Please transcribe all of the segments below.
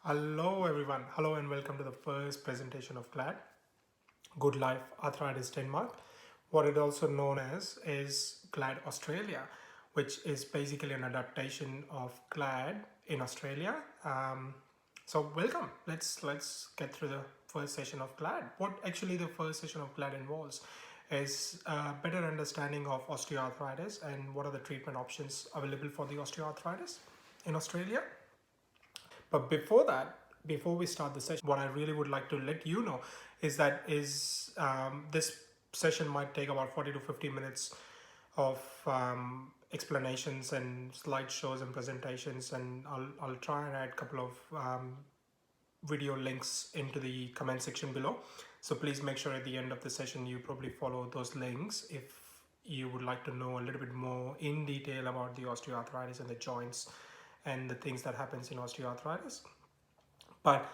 Hello everyone, hello and welcome to the first presentation of GLAD, Good Life Arthritis Denmark. What it also known as is GLAD Australia, which is basically an adaptation of GLAD in Australia. So welcome, let's get through the first session of GLAD. What actually the first session of GLAD involves is a better understanding of osteoarthritis and what are the treatment options available for the osteoarthritis in Australia. But before that, before we start the session, what I really would like to let you know is that this session might take about 40 to 50 minutes of explanations and slideshows and presentations, and I'll try and add a couple of video links into the comment section below. So please make sure at the end of the session you probably follow those links if you would like to know a little bit more in detail about the osteoarthritis and the joints and the things that happens in osteoarthritis. But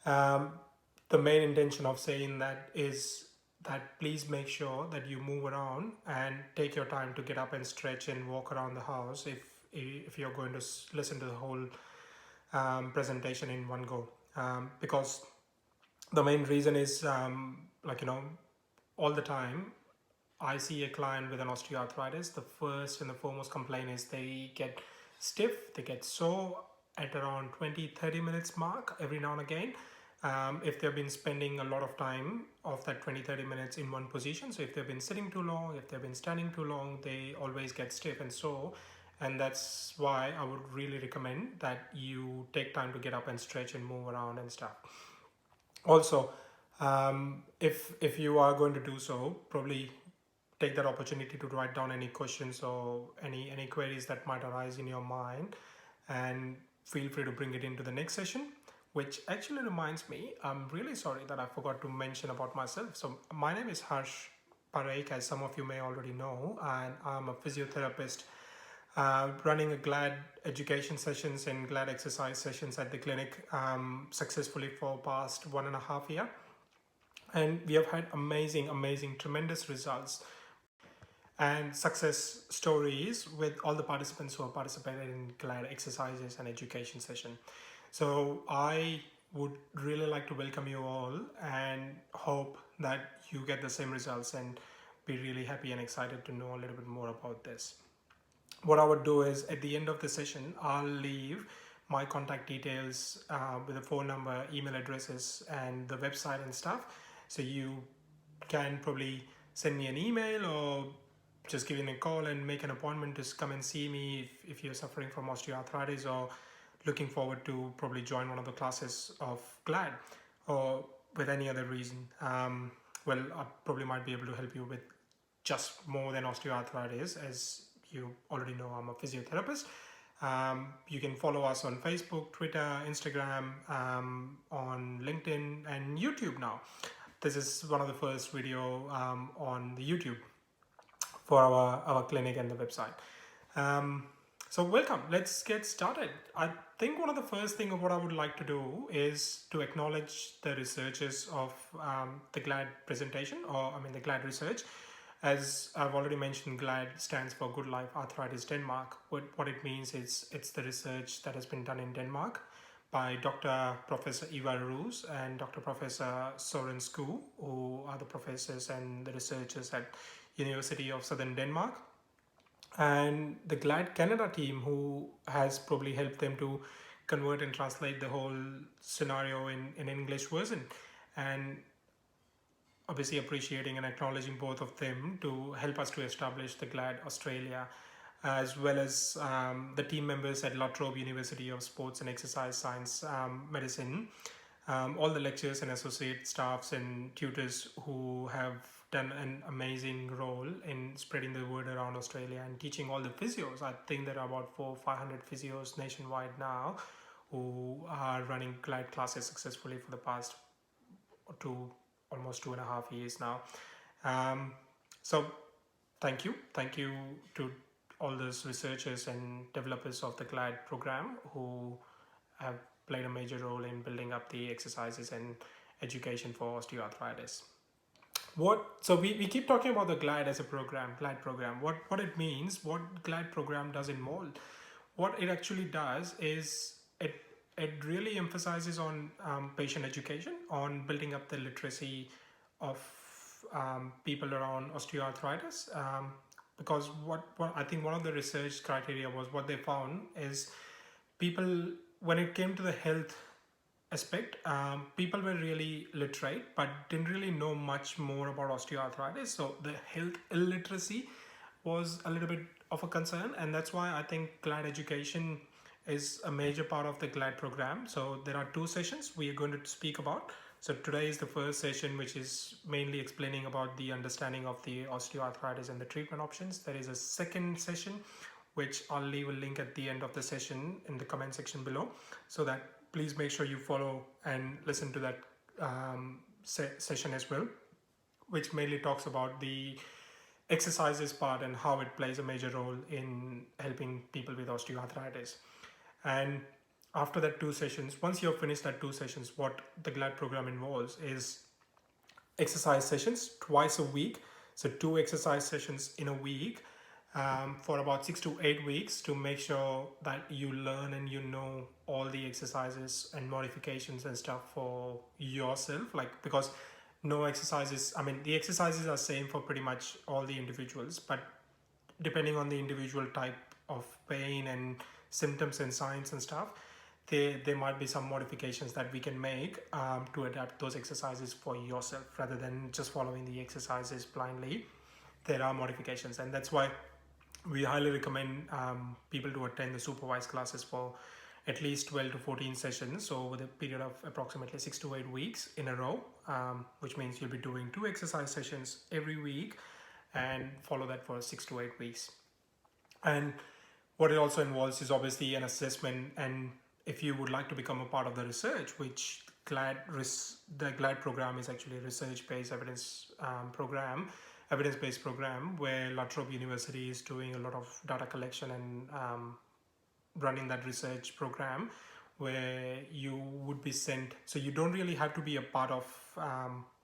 the main intention of saying that is that please make sure that you move around and take your time to get up and stretch and walk around the house if you're going to listen to the whole presentation in one go, because the main reason is all the time I see a client with an osteoarthritis, the first and the foremost complaint is they get stiff, they get sore at around 20-30 minutes mark every now and again. If they've been spending a lot of time of that 20-30 minutes in one position, so if they've been sitting too long, if they've been standing too long, they always get stiff and sore. And that's why I would really recommend that you take time to get up and stretch and move around and stuff. Also, if you are going to do so, probably take that opportunity to write down any questions or any queries that might arise in your mind, and feel free to bring it into the next session. Which actually reminds me, I'm really sorry that I forgot to mention about myself. So my name is Harsh Parekh, as some of you may already know, and I'm a physiotherapist running a GLAD education sessions and GLAD exercise sessions at the clinic successfully for past 1.5 years. And we have had amazing, tremendous results and success stories with all the participants who have participated in GLAD exercises and education session. So I would really like to welcome you all and hope that you get the same results and be really happy and excited to know a little bit more about this. What I would do is at the end of the session, I'll leave my contact details with a phone number, email addresses, and the website and stuff. So you can probably send me an email or just give me a call and make an appointment to come and see me if you're suffering from osteoarthritis or looking forward to probably join one of the classes of GLAD or with any other reason. Well, I probably might be able to help you with just more than osteoarthritis. As you already know, I'm a physiotherapist. You can follow us on Facebook, Twitter, Instagram, on LinkedIn and YouTube now. This is one of the first video on the YouTube for our clinic and the website. So welcome, let's get started. I think one of the first thing of what I would like to do is to acknowledge the researchers of the GLAD presentation, or the GLAD research. As I've already mentioned, GLAD stands for Good Life Arthritis Denmark. What it means is it's the research that has been done in Denmark by Dr. Professor Ivar Roos and Dr. Professor Søren Skue, who are the professors and the researchers at University of Southern Denmark, and the GLAD Canada team, who has probably helped them to convert and translate the whole scenario in English version. And obviously appreciating and acknowledging both of them to help us to establish the GLAD Australia, as well as the team members at La Trobe University of Sports and Exercise Science Medicine, all the lecturers and associate staffs and tutors who have done an amazing role in spreading the word around Australia and teaching all the physios. I think there are about 400-500 physios nationwide now who are running GLAD classes successfully for the past almost 2.5 years now. So thank you to all those researchers and developers of the GLAD program who have played a major role in building up the exercises and education for osteoarthritis. So we keep talking about the GLAD as a program, GLAD program. What it means, what GLAD program does in mold. What it actually does is it really emphasizes on patient education, on building up the literacy of people around osteoarthritis. Because what I think one of the research criteria was what they found is people, when it came to the health aspect, people were really literate but didn't really know much more about osteoarthritis. So the health illiteracy was a little bit of a concern, and that's why I think GLAD education is a major part of the GLAD program. So there are two sessions we are going to speak about. So today is the first session, which is mainly explaining about the understanding of the osteoarthritis and the treatment options. There is a second session, which I'll leave a link at the end of the session in the comment section below, so that please make sure you follow and listen to that session as well, which mainly talks about the exercises part and how it plays a major role in helping people with osteoarthritis. And after that two sessions, once you've finished that two sessions, what the GLAD program involves is exercise sessions twice a week. So 2 exercise sessions in a week for about 6 to 8 weeks, to make sure that you learn and you know all the exercises and modifications and stuff for yourself. Like, because no exercises, I mean, the exercises are same for pretty much all the individuals, but depending on the individual type of pain and symptoms and signs and stuff, there might be some modifications that we can make to adapt those exercises for yourself, rather than just following the exercises blindly. There are modifications, and that's why we highly recommend people to attend the supervised classes for at least 12 to 14 sessions, so over the period of approximately 6 to 8 weeks in a row, which means you'll be doing 2 exercise sessions every week and follow that for 6 to 8 weeks. And what it also involves is obviously an assessment, and if you would like to become a part of the research, which the GLAD program is actually a research-based evidence-based program, where La Trobe University is doing a lot of data collection and running that research program, where you would be sent. So you don't really have to be a part of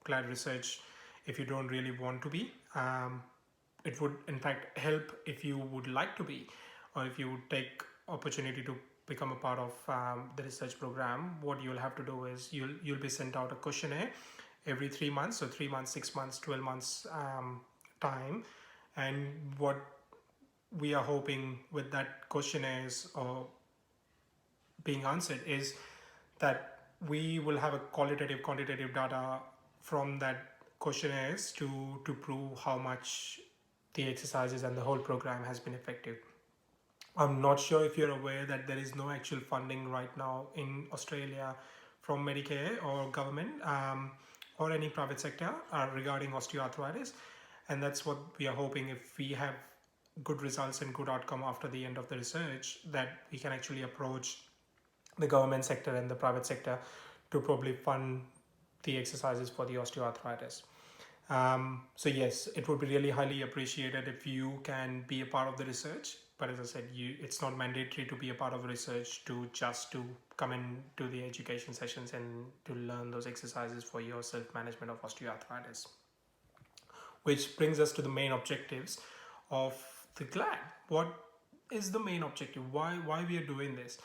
GLAD research if you don't really want to be. It would in fact help if you would like to be, or if you would take opportunity to become a part of the research program. What you'll have to do is you'll be sent out a questionnaire every 3 months, so 3 months, 6 months, 12 months time. And what we are hoping with that questionnaires or being answered is that we will have a quantitative data from that questionnaires to prove how much the exercises and the whole program has been effective. I'm not sure if you're aware that there is no actual funding right now in Australia from Medicare or government or any private sector regarding osteoarthritis. And that's what we are hoping, if we have good results and good outcome after the end of the research, that we can actually approach the government sector and the private sector to probably fund the exercises for the osteoarthritis. So yes, it would be really highly appreciated if you can be a part of the research. But as I said, it's not mandatory to be a part of research to come in to the education sessions and to learn those exercises for your self-management of osteoarthritis. Which brings us to the main objectives of the GLAD. What is the main objective? Why we are doing this?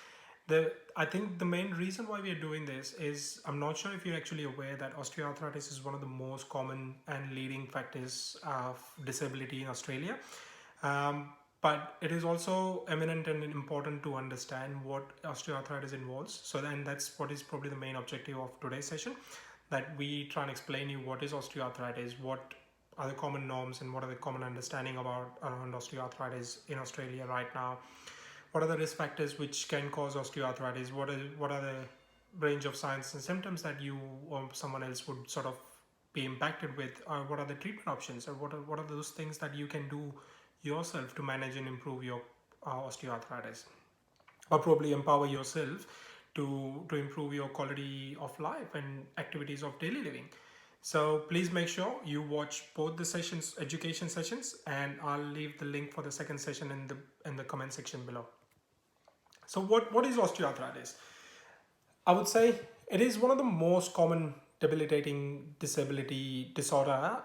I think the main reason why we are doing this is, I'm not sure if you're actually aware that osteoarthritis is one of the most common and leading factors of disability in Australia. But it is also eminent and important to understand what osteoarthritis involves. So then that's what is probably the main objective of today's session, that we try and explain you what is osteoarthritis, what are the common norms, and what are the common understanding around osteoarthritis in Australia right now. What are the risk factors which can cause osteoarthritis? What are the range of signs and symptoms that you or someone else would sort of be impacted with? Or what are the treatment options? Or what are those things that you can do yourself to manage and improve your osteoarthritis? Or probably empower yourself to improve your quality of life and activities of daily living. So please make sure you watch both the sessions, education sessions, and I'll leave the link for the second session in the comment section below. So what is osteoarthritis? I would say it is one of the most common debilitating disability disorder.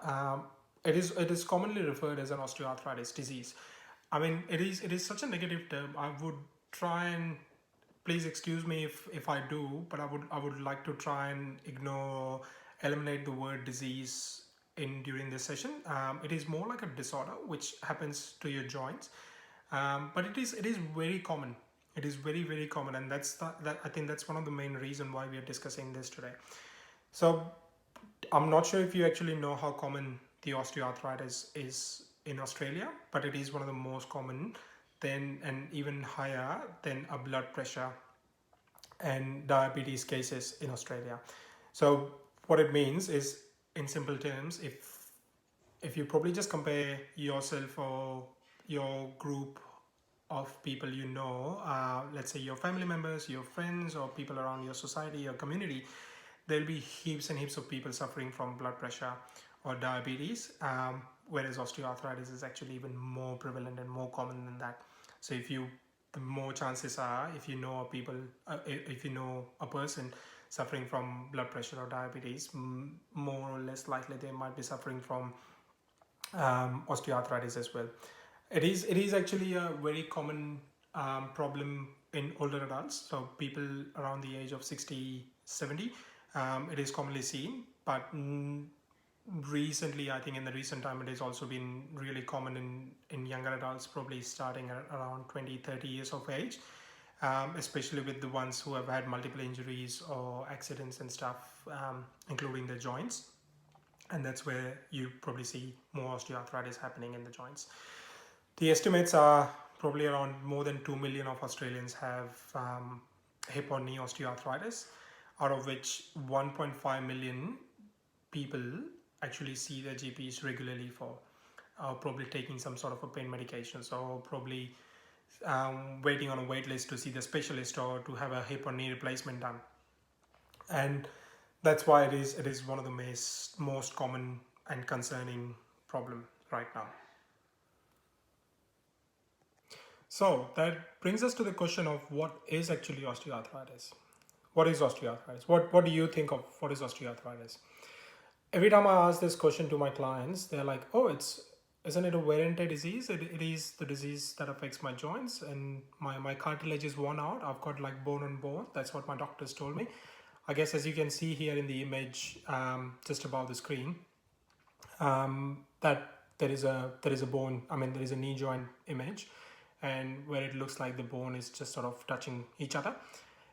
It is commonly referred as an osteoarthritis disease. I mean, it is such a negative term. I would try and please excuse me if I do, but I would like to try and ignore, eliminate the word disease in during this session. It is more like a disorder which happens to your joints, but it is very common. It is very common, and that I think that's one of the main reason why we are discussing this today. So I'm not sure if you actually know how common the osteoarthritis is in Australia, but it is one of the most common, then and even higher than a blood pressure and diabetes cases in Australia. So what it means is, in simple terms, if you probably just compare yourself or your group of people you know, let's say your family members, your friends, or people around your society, your community, there'll be heaps and heaps of people suffering from blood pressure or diabetes, whereas osteoarthritis is actually even more prevalent and more common than that. So the more chances are, if you know people, if you know a person suffering from blood pressure or diabetes, more or less likely they might be suffering from osteoarthritis as well. It is actually a very common problem in older adults, so people around the age of 60, 70. It is commonly seen, but recently, I think in the recent time, it has also been really common in younger adults, probably starting at around 20, 30 years of age, especially with the ones who have had multiple injuries or accidents and stuff, including the joints. And that's where you probably see more osteoarthritis happening in the joints. The estimates are probably around more than 2 million of Australians have hip or knee osteoarthritis, out of which 1.5 million people actually see their GPs regularly for probably taking some sort of a pain medication. So probably waiting on a wait list to see the specialist or to have a hip or knee replacement done. And that's why it is one of the most common and concerning problem right now. So that brings us to the question of what is actually osteoarthritis. What is osteoarthritis? What do you think of what is osteoarthritis? Every time I ask this question to my clients, they're like, "Oh, isn't it a wear and tear disease? It is the disease that affects my joints, and my cartilage is worn out. I've got like bone on bone. That's what my doctors told me." I guess as you can see here in the image, just above the screen, that there is a bone. I mean, there is a knee joint image, and where it looks like the bone is just sort of touching each other,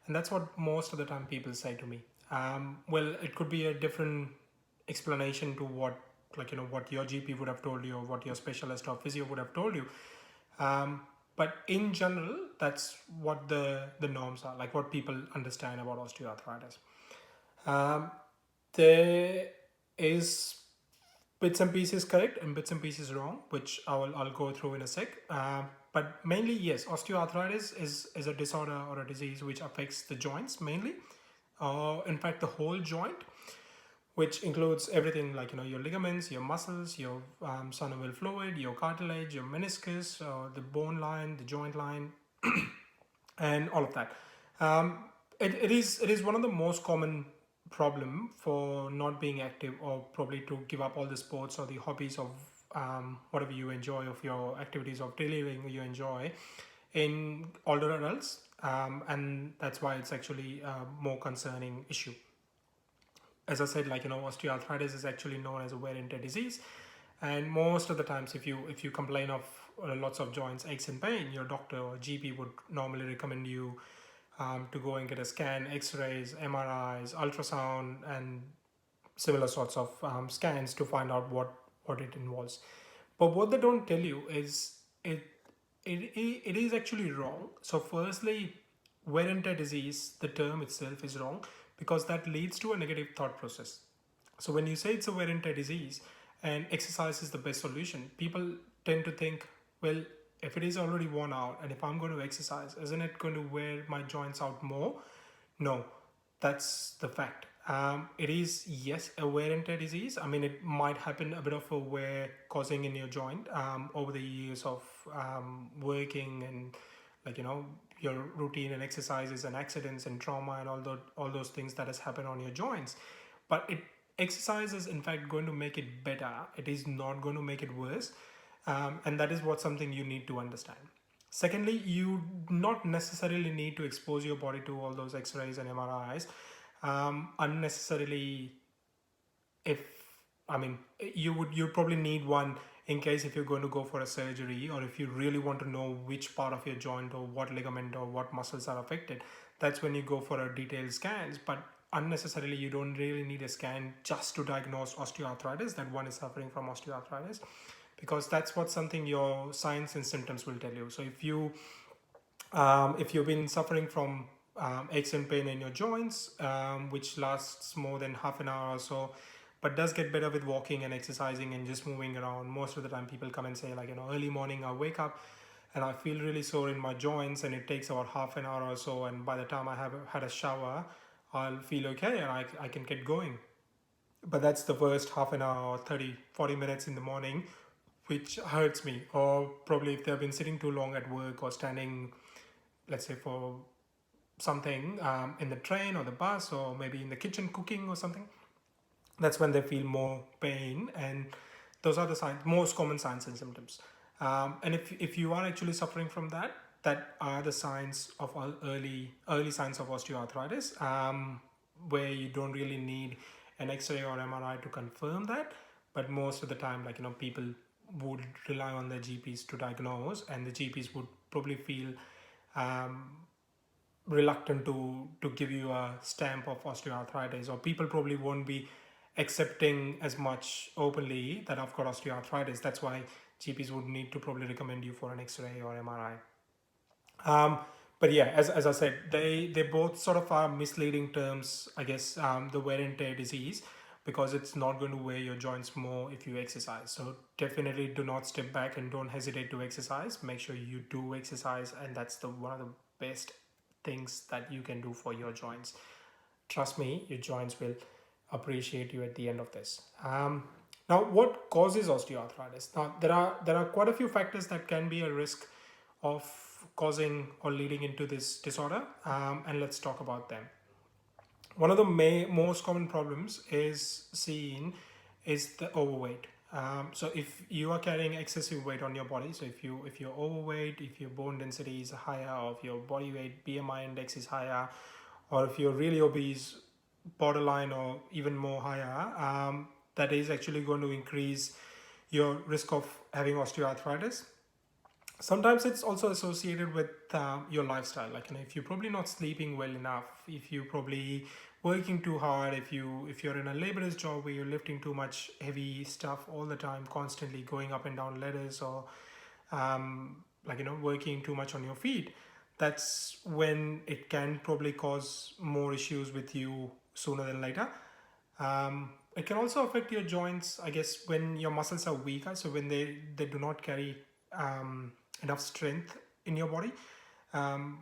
and that's what most of the time people say to me. Well, it could be a different explanation to what, like, what your GP would have told you or what your specialist or physio would have told you. But in general, that's what the norms are, like what people understand about osteoarthritis. There is bits and pieces correct and bits and pieces wrong, which I'll go through in a sec. But mainly, yes, osteoarthritis is a disorder or a disease which affects the joints mainly. In fact, the whole joint, which includes everything like your ligaments, your muscles, your synovial fluid, your cartilage, your meniscus, the bone line, the joint line, and all of that. It is one of the most common problem for not being active, or probably to give up all the sports or the hobbies of whatever you enjoy, of your activities of daily living you enjoy in older adults, and that's why it's actually a more concerning issue. As I said, osteoarthritis is actually known as a wear and tear disease, and most of the times, if you complain of lots of joints aches and pain, your doctor or GP would normally recommend you to go and get a scan, X-rays, MRIs, ultrasound, and similar sorts of scans to find out what it involves. But what they don't tell you is it is actually wrong. So firstly, wear and tear disease, the term itself is wrong, because that leads to a negative thought process. So when you say it's a wear and tear disease and exercise is the best solution, people tend to think, well, if it is already worn out and if I'm going to exercise, isn't it going to wear my joints out more? No, that's the fact. It is, yes, a wear and tear disease. I mean, it might happen a bit of a wear causing in your joint over the years of working and, your routine and exercises and accidents and trauma and all those things that has happened on your joints. But exercise is in fact going to make it better. It is not going to make it worse, and that is what something you need to understand. Secondly, you not necessarily need to expose your body to all those x-rays and MRIs unnecessarily. If I mean, you probably need one in case if you're going to go for a surgery, or if you really want to know which part of your joint or what ligament or what muscles are affected. That's when you go for a detailed scans. But unnecessarily, you don't really need a scan just to diagnose osteoarthritis, that one is suffering from osteoarthritis, because that's what something your signs and symptoms will tell you. So if you've been suffering from aches and pain in your joints, which lasts more than half an hour or so, but does get better with walking and exercising and just moving around. Most of the time, people come and say, like, early morning, I wake up and I feel really sore in my joints, and it takes about half an hour or so. And by the time I have had a shower, I'll feel okay and I can get going. But that's the first half an hour or 30-40 minutes in the morning, which hurts me. Or probably if they've been sitting too long at work or standing, let's say for something in the train or the bus, or maybe in the kitchen cooking or something, that's when they feel more pain. And those are the most common signs and symptoms. And if you are actually suffering from that are the signs of early signs of osteoarthritis, where you don't really need an X-ray or MRI to confirm that. But most of the time, people would rely on their GPs to diagnose, and the GPs would probably feel reluctant to give you a stamp of osteoarthritis, or people probably won't be accepting as much openly that I've got osteoarthritis. That's why GPs would need to probably recommend you for an X-ray or MRI. But yeah, as I said, they both sort of are misleading terms, I guess. The wear and tear disease, because it's not going to wear your joints more if you exercise. So definitely do not step back and don't hesitate to exercise. Make sure you do exercise, and that's one of the best things that you can do for your joints. Trust me, your joints will appreciate you at the end of this. Now, what causes osteoarthritis? Now, there are quite a few factors that can be a risk of causing or leading into this disorder, and let's talk about them. One of the most common problems is the overweight. So if you are carrying excessive weight on your body, so if you're overweight, if your bone density is higher, or if your body weight BMI index is higher, or if you're really obese, borderline, or even more higher, that is actually going to increase your risk of having osteoarthritis. Sometimes it's also associated with your lifestyle. If you're probably not sleeping well enough, if you're probably working too hard, if you're in a laborious job where you're lifting too much heavy stuff all the time, constantly going up and down ladders, or working too much on your feet, that's when it can probably cause more issues with you sooner than later. It can also affect your joints, I guess, when your muscles are weaker, so when they do not carry enough strength in your body,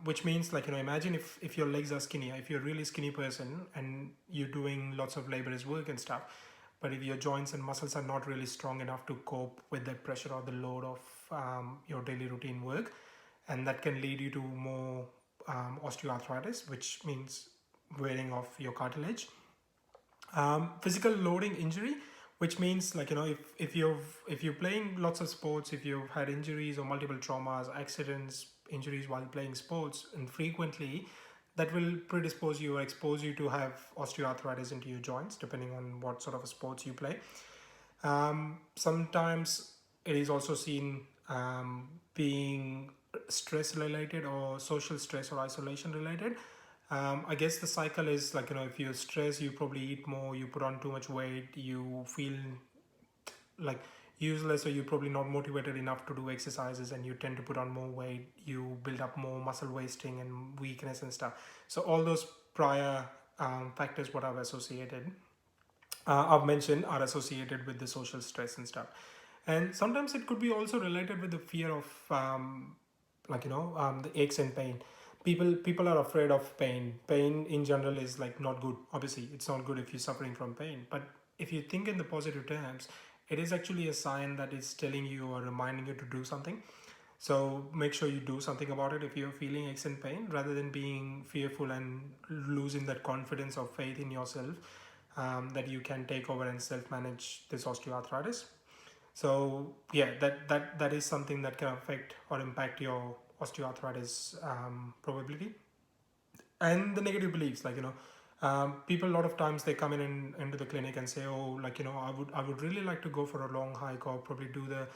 which means, imagine if your legs are skinnier, if you're a really skinny person and you're doing lots of laborious work and stuff, but if your joints and muscles are not really strong enough to cope with that pressure or the load of your daily routine work, and that can lead you to more osteoarthritis, which means wearing off your cartilage. Physical loading injury, which means, if you're playing lots of sports, if you've had injuries or multiple traumas, accidents, injuries while playing sports, and frequently, that will predispose you or expose you to have osteoarthritis into your joints, depending on what sort of a sports you play. Sometimes it is also seen being stress related, or social stress or isolation related. I guess the cycle is, if you're stressed, you probably eat more, you put on too much weight, you feel like useless, or you're probably not motivated enough to do exercises, and you tend to put on more weight, you build up more muscle wasting and weakness and stuff. So all those prior factors what I've mentioned are associated with the social stress and stuff. And sometimes it could be also related with the fear of the aches and pain. People are afraid of pain in general is not good. Obviously, it's not good if you're suffering from pain, but if you think in the positive terms, it is actually a sign that is telling you or reminding you to do something. So make sure you do something about it if you're feeling aches and pain, rather than being fearful and losing that confidence or faith in yourself, that you can take over and self-manage this osteoarthritis. So yeah, that is something that can affect or impact your osteoarthritis probability. And the negative beliefs, like, people a lot of times they come in into the clinic and say, oh, like, I would really like to go for a long hike, or probably do the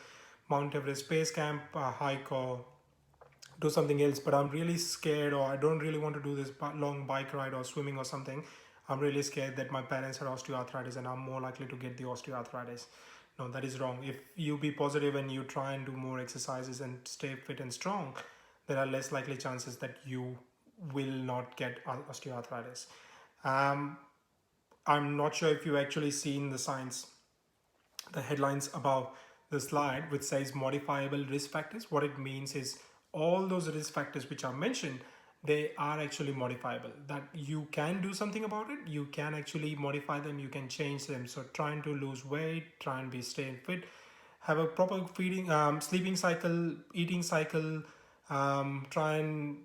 Mount Everest base camp hike, or do something else, but I'm really scared, or I don't really want to do this long bike ride or swimming or something. I'm really scared that my parents had osteoarthritis and I'm more likely to get the osteoarthritis. No, that is wrong. If you be positive and you try and do more exercises and stay fit and strong, there are less likely chances that you will not get osteoarthritis. um, I'm not sure if you actually seen the science, the headlines above the slide, which says modifiable risk factors. What it means is all those risk factors which are mentioned, they are actually modifiable, that you can do something about it. You can actually modify them, you can change them. So trying to lose weight, try and be stay fit, have a proper feeding, sleeping cycle, eating cycle, try and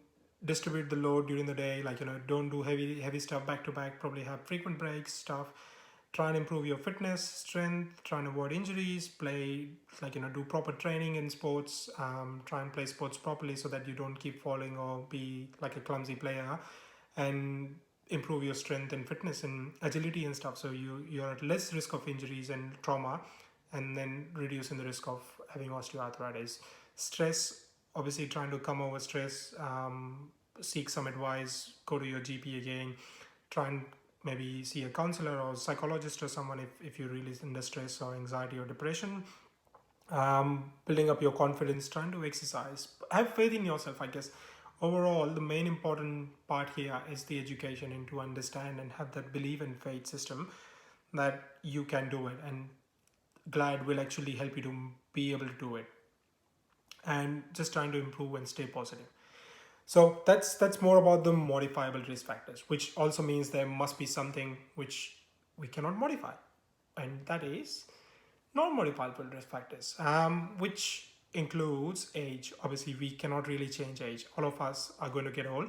distribute the load during the day, like, don't do heavy stuff back to back, probably have frequent breaks stuff. Try and improve your fitness, strength, try and avoid injuries, play, like, do proper training in sports, try and play sports properly so that you don't keep falling or be like a clumsy player, and improve your strength and fitness and agility and stuff, so you're at less risk of injuries and trauma, and then reducing the risk of having osteoarthritis. Stress, obviously trying to come over stress, seek some advice, go to your GP again, try and maybe see a counselor or psychologist or someone if you're really under stress or anxiety or depression. Building up your confidence, trying to exercise, have faith in yourself, I guess. Overall, the main important part here is the education, and to understand and have that belief and faith system that you can do it, and glad will actually help you to be able to do it, and just trying to improve and stay positive. So that's more about the modifiable risk factors, which also means there must be something which we cannot modify, and that is non-modifiable risk factors, which includes age. Obviously, we cannot really change age. All of us are going to get old.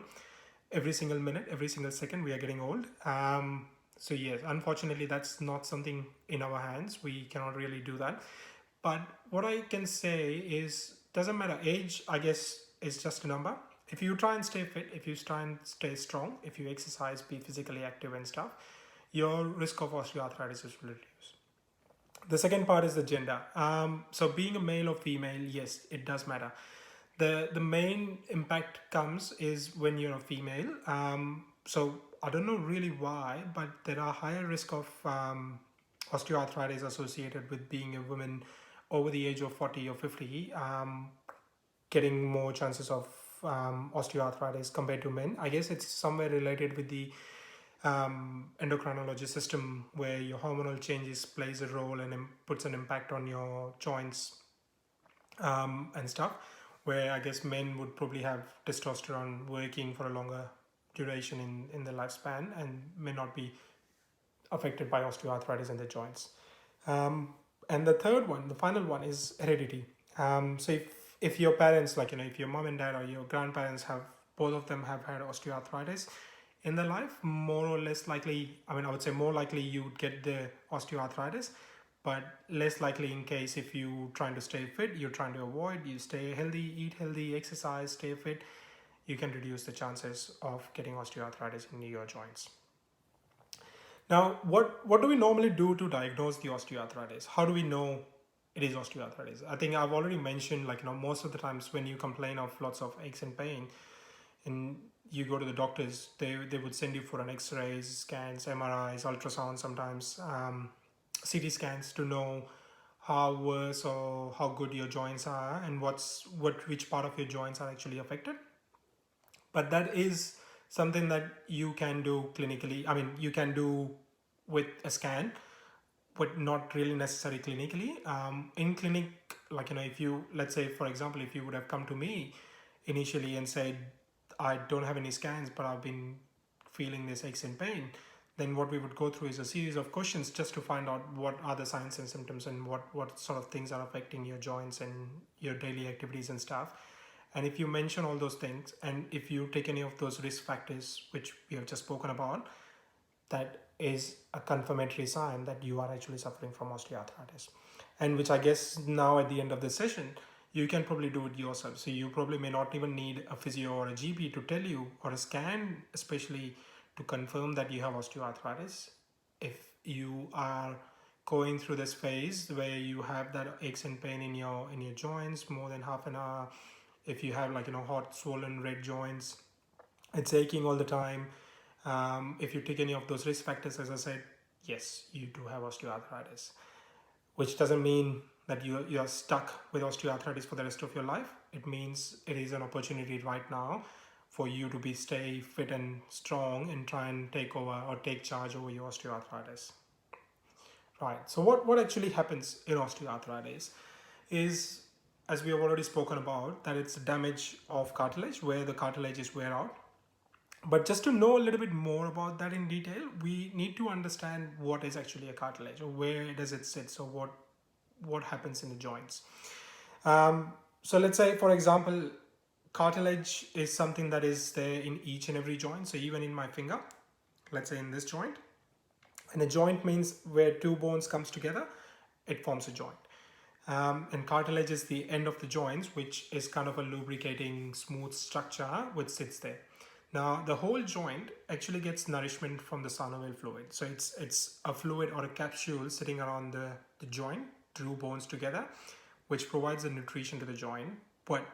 Every single minute, every single second, we are getting old. So yes, unfortunately, that's not something in our hands. We cannot really do that. But what I can say is, doesn't matter. Age, I guess, is just a number. If you try and stay fit, if you try and stay strong, if you exercise, be physically active and stuff, your risk of osteoarthritis is reduced. The second part is the gender. So being a male or female, yes, it does matter. The main impact comes is when you're a female. So I don't know really why, but there are higher risk of osteoarthritis associated with being a woman over the age of 40 or 50, getting more chances of osteoarthritis compared to men. I guess it's somewhere related with the endocrinology system, where your hormonal changes plays a role and puts an impact on your joints, and stuff, where I guess men would probably have testosterone working for a longer duration in the lifespan, and may not be affected by osteoarthritis in the joints. And the third one, the final one, is heredity. So if your parents, like, if your mom and dad or your grandparents have, both of them have had osteoarthritis in their life, more or less likely, I mean, I would say more likely you would get the osteoarthritis, but less likely in case if you trying to stay fit, you're trying to avoid, you stay healthy, eat healthy, exercise, stay fit, you can reduce the chances of getting osteoarthritis in your joints. Now, what do we normally do to diagnose the osteoarthritis? How do we know it is osteoarthritis? I think I've already mentioned, like, most of the times when you complain of lots of aches and pain, and you go to the doctors, they would send you for an X-rays, scans, MRIs, ultrasound, sometimes CT scans, to know how worse or how good your joints are, and which part of your joints are actually affected. But that is something that you can do clinically. I mean, you can do with a scan, but not really necessary clinically. In clinic, like, if you, let's say, for example, if you would have come to me initially and said, I don't have any scans, but I've been feeling this aches and pain, then what we would go through is a series of questions just to find out what are the signs and symptoms, and what sort of things are affecting your joints and your daily activities and stuff. And if you mention all those things, and if you take any of those risk factors which we have just spoken about, that is a confirmatory sign that you are actually suffering from osteoarthritis. And which I guess now at the end of the session, you can probably do it yourself. So you probably may not even need a physio or a GP to tell you, or a scan especially, to confirm that you have osteoarthritis. If you are going through this phase where you have that aches and pain in your joints more than half an hour, if you have, like, hot swollen red joints, it's aching all the time, if you take any of those risk factors, as I said, yes, you do have osteoarthritis, which doesn't mean that you are stuck with osteoarthritis for the rest of your life. It means it is an opportunity right now for you to stay fit and strong and try and take over or take charge over your osteoarthritis. Right. So what actually happens in osteoarthritis is, as we have already spoken about, that it's damage of cartilage where the cartilage is wear out. But just to know a little bit more about that in detail, we need to understand what is actually a cartilage, or where does it sit, so what happens in the joints. So let's say, for example, cartilage is something that is there in each and every joint. So even in my finger, let's say in this joint, and a joint means where two bones comes together, it forms a joint. And cartilage is the end of the joints, which is kind of a lubricating, smooth structure which sits there. Now, the whole joint actually gets nourishment from the synovial fluid. So it's a fluid or a capsule sitting around the joint, two bones together, which provides the nutrition to the joint. But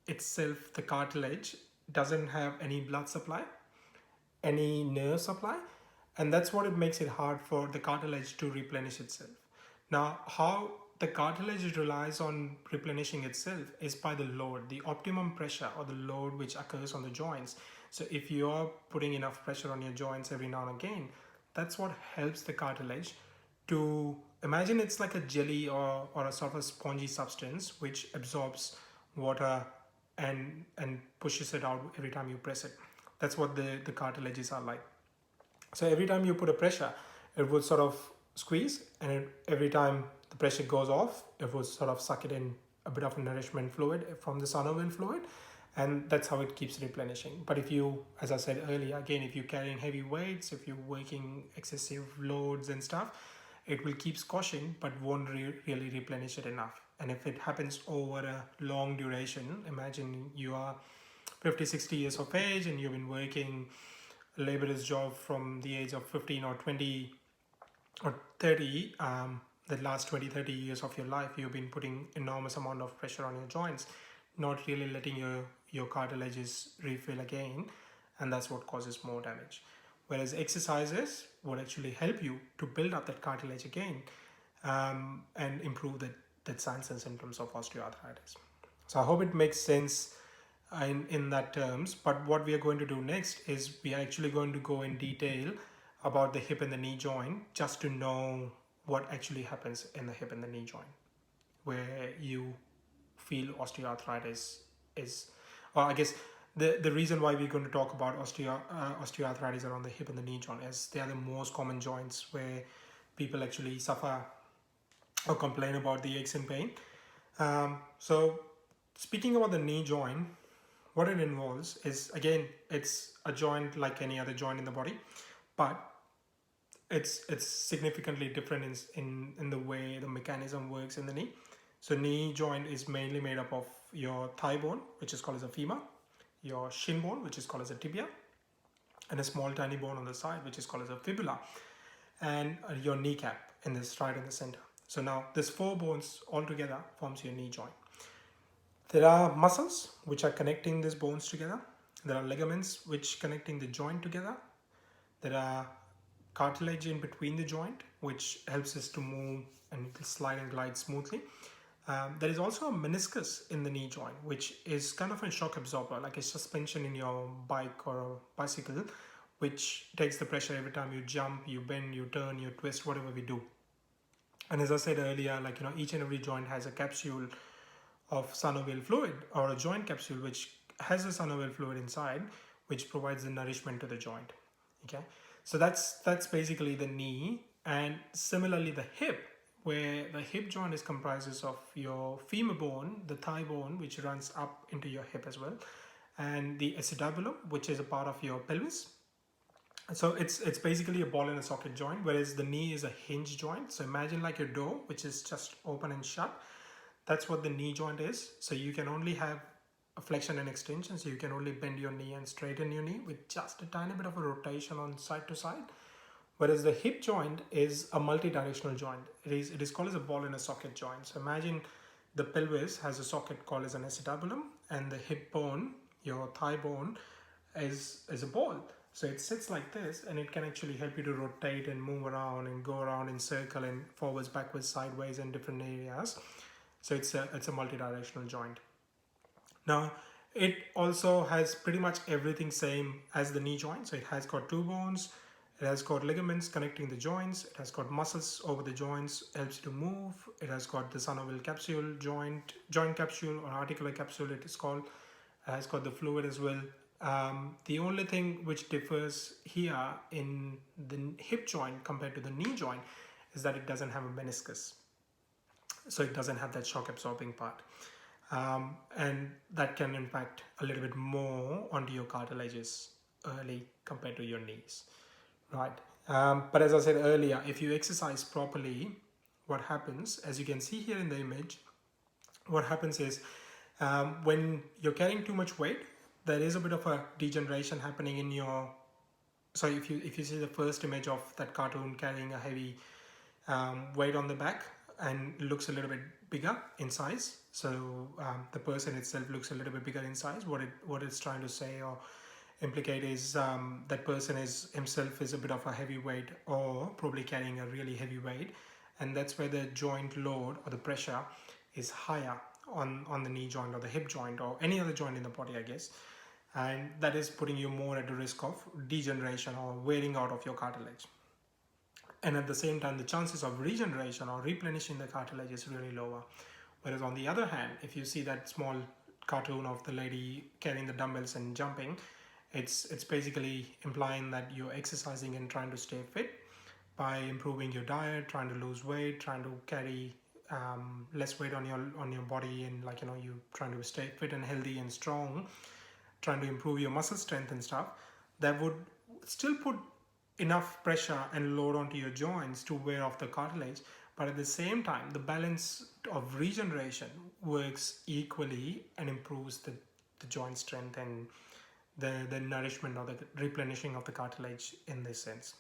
itself, the cartilage doesn't have any blood supply, any nerve supply, and that's what it makes it hard for the cartilage to replenish itself. Now, how the cartilage relies on replenishing itself is by the load, the optimum pressure or the load which occurs on the joints. So if you're putting enough pressure on your joints every now and again, that's what helps the cartilage to, imagine it's like a jelly or a sort of a spongy substance which absorbs water and pushes it out every time you press it. That's what the cartilages are like. So every time you put a pressure, it would sort of squeeze, and every time the pressure goes off, it would sort of suck it in a bit of nourishment fluid from the synovial fluid, and that's how it keeps replenishing. But if you, as I said earlier, again, if you're carrying heavy weights, if you're working excessive loads and stuff, it will keep squashing but won't really replenish it enough. And if it happens over a long duration, imagine you are 50-60 years of age and you've been working a laborious job from the age of 15 or 20 or 30, the last 20-30 years of your life, you've been putting enormous amount of pressure on your joints, not really letting your cartilages refill again, and that's what causes more damage. Whereas exercises would actually help you to build up that cartilage again, and improve that signs and symptoms of osteoarthritis. So I hope it makes sense in that terms. But what we are going to do next is we are actually going to go in detail about the hip and the knee joint, just to know what actually happens in the hip and the knee joint, where you feel osteoarthritis is, or I guess the reason why we're going to talk about osteoarthritis around the hip and the knee joint is they are the most common joints where people actually suffer or complain about the aches and pain. So speaking about the knee joint, what it involves is, again, it's a joint like any other joint in the body, but it's significantly different in the way the mechanism works in the knee. So knee joint is mainly made up of your thigh bone, which is called as a femur, your shin bone, which is called as a tibia, and a small tiny bone on the side, which is called as a fibula, and your kneecap in this right in the center. So now this four bones all together forms your knee joint. There are muscles which are connecting these bones together. There are ligaments which connecting the joint together. There are cartilage in between the joint, which helps us to move and slide and glide smoothly. There is also a meniscus in the knee joint, which is kind of a shock absorber, like a suspension in your bike or a bicycle, which takes the pressure every time you jump, you bend, you turn, you twist, whatever we do. And as I said earlier, each and every joint has a capsule of synovial fluid, or a joint capsule which has a synovial fluid inside, which provides the nourishment to the joint. Okay, so that's basically the knee. And similarly the hip, where the hip joint is comprises of your femur bone, the thigh bone, which runs up into your hip as well, and the acetabulum, which is a part of your pelvis. So it's basically a ball and a socket joint, whereas the knee is a hinge joint. So imagine like your door, which is just open and shut. That's what the knee joint is. So you can only have a flexion and extension. So you can only bend your knee and straighten your knee with just a tiny bit of a rotation on side to side. Whereas the hip joint is a multi-directional joint. It is called as a ball in a socket joint. So imagine the pelvis has a socket called as an acetabulum, and the hip bone, your thigh bone, is a ball. So it sits like this, and it can actually help you to rotate and move around and go around in circle and forwards, backwards, sideways in different areas. So it's a multi-directional joint. Now, it also has pretty much everything same as the knee joint. So it has got two bones, it has got ligaments connecting the joints, it has got muscles over the joints, helps you to move. It has got the synovial capsule, joint capsule or articular capsule it is called. It has got the fluid as well. The only thing which differs here in the hip joint compared to the knee joint is that it doesn't have a meniscus. So it doesn't have that shock absorbing part. And that can impact a little bit more onto your cartilages early compared to your knees, right? But as I said earlier, if you exercise properly, what happens, as you can see here in the image, what happens is when you're carrying too much weight, there is a bit of a degeneration happening in your. So if you see the first image of that cartoon carrying a heavy weight on the back and looks a little bit bigger in size, so the person itself looks a little bit bigger in size. What it's trying to say or implicate is that person is himself is a bit of a heavyweight or probably carrying a really heavy weight, and that's where the joint load or the pressure is higher on the knee joint or the hip joint or any other joint in the body, I guess, and that is putting you more at the risk of degeneration or wearing out of your cartilage. And at the same time, the chances of regeneration or replenishing the cartilage is really lower. Whereas on the other hand, if you see that small cartoon of the lady carrying the dumbbells and jumping, it's basically implying that you're exercising and trying to stay fit by improving your diet, trying to lose weight, trying to carry less weight on your body, and you trying to stay fit and healthy and strong, trying to improve your muscle strength and stuff. That would still put enough pressure and load onto your joints to wear off the cartilage, but at the same time the balance of regeneration works equally and improves the joint strength and the nourishment or the replenishing of the cartilage in this sense.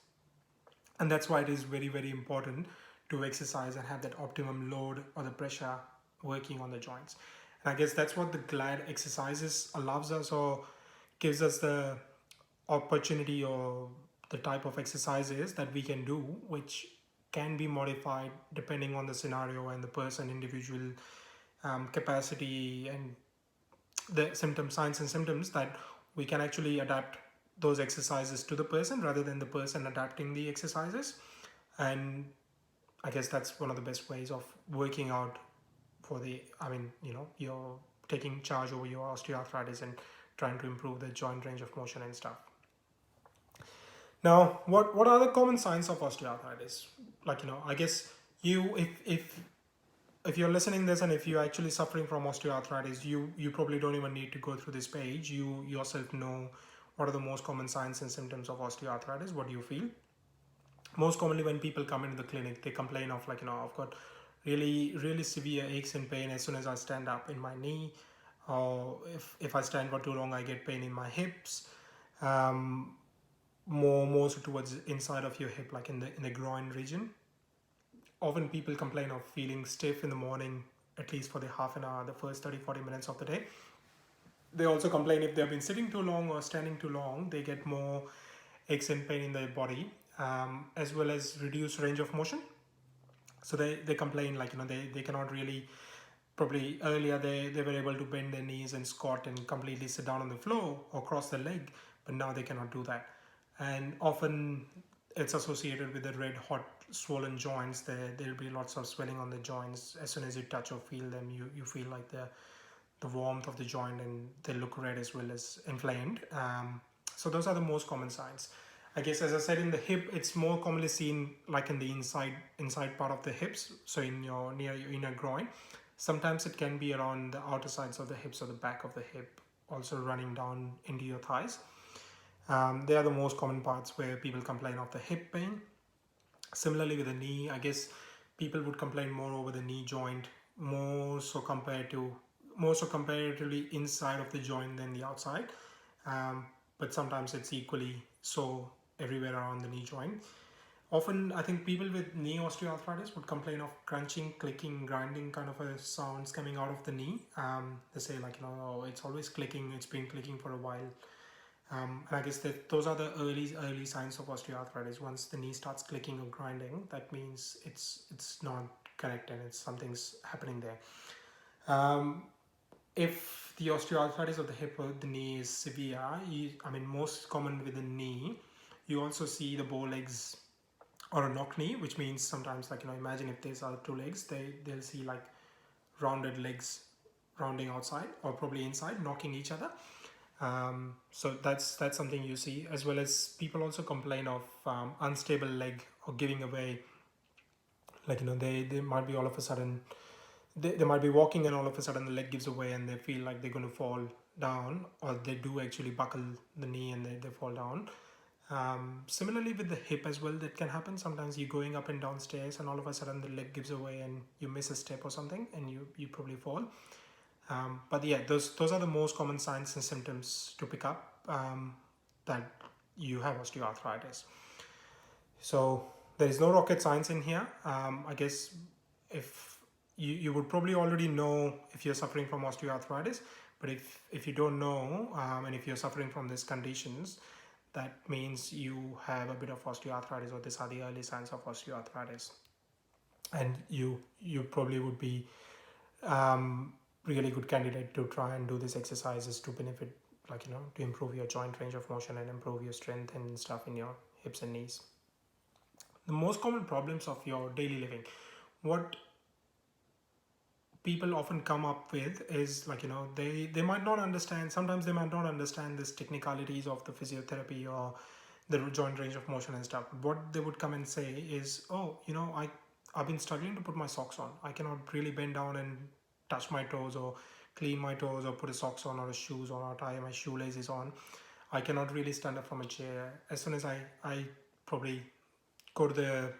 And that's why it is very, very important to exercise and have that optimum load or the pressure working on the joints. And I guess that's what the GLAD exercises allows us or gives us the opportunity or the type of exercises that we can do, which can be modified depending on the scenario and the person, individual capacity and the signs and symptoms, that we can actually adapt those exercises to the person rather than the person adapting the exercises. And I guess that's one of the best ways of working out for you're taking charge over your osteoarthritis and trying to improve the joint range of motion and stuff. Now, what are the common signs of osteoarthritis? I guess if you're listening this and if you're actually suffering from osteoarthritis, you probably don't even need to go through this page. You yourself know what are the most common signs and symptoms of osteoarthritis. What do you feel? Most commonly when people come into the clinic, they complain of I've got really, really severe aches and pain as soon as I stand up in my knee, or if I stand for too long, I get pain in my hips. More so towards inside of your hip, like in the groin region. Often people complain of feeling stiff in the morning, at least for the half an hour, the first 30-40 minutes of the day. They also complain if they've been sitting too long or standing too long, they get more aches and pain in their body, as well as reduced range of motion. So they complain they cannot really, probably earlier they were able to bend their knees and squat and completely sit down on the floor or cross the leg, but now they cannot do that. And often it's associated with the red hot swollen joints. There'll be lots of swelling on the joints. As soon as you touch or feel them, you feel like the warmth of the joint, and they look red as well as inflamed. So those are the most common signs. I guess, as I said, in the hip, it's more commonly seen like in the inside part of the hips, so near your inner groin. Sometimes it can be around the outer sides of the hips or the back of the hip, also running down into your thighs. They are the most common parts where people complain of the hip pain. Similarly with the knee, I guess people would complain more over the knee joint more so compared to more so comparatively inside of the joint than the outside. um, but sometimes it's equally so everywhere around the knee joint. Often, I think people with knee osteoarthritis would complain of crunching, clicking, grinding kind of a sounds coming out of the knee. They say like, oh, it's always clicking. It's been clicking for a while. And I guess that those are the early signs of osteoarthritis. Once the knee starts clicking or grinding, that means it's not correct and it's something's happening there. Um, if the osteoarthritis of the hip or the knee is severe, most common with the knee, you also see the bow legs or a knock knee, which means sometimes imagine if there's other two legs, they'll see like rounded legs rounding outside or probably inside knocking each other. So that's something you see, as well as people also complain of unstable leg or giving away. They might be all of a sudden they might be walking and all of a sudden the leg gives away and they feel like they're going to fall down, or they do actually buckle the knee and they fall down. Similarly with the hip as well, that can happen. Sometimes you're going up and down stairs and all of a sudden the leg gives away and you miss a step or something and you probably fall. But yeah, those are the most common signs and symptoms to pick up that you have osteoarthritis. So there is no rocket science in here. I guess if you would probably already know if you're suffering from osteoarthritis, but if you don't know, and if you're suffering from these conditions, that means you have a bit of osteoarthritis, or these are the early signs of osteoarthritis. And you probably would be really good candidate to try and do these exercises to benefit, to improve your joint range of motion and improve your strength and stuff in your hips and knees. The most common problems of your daily living, what people often come up with is they might not understand, sometimes they might not understand this technicalities of the physiotherapy or the joint range of motion and stuff. What they would come and say is, oh, I've been struggling to put my socks on. I cannot really bend down and touch my toes or clean my toes or put a socks on or a shoes on or tie my shoelaces on. I cannot really stand up from a chair. As soon as I probably go to the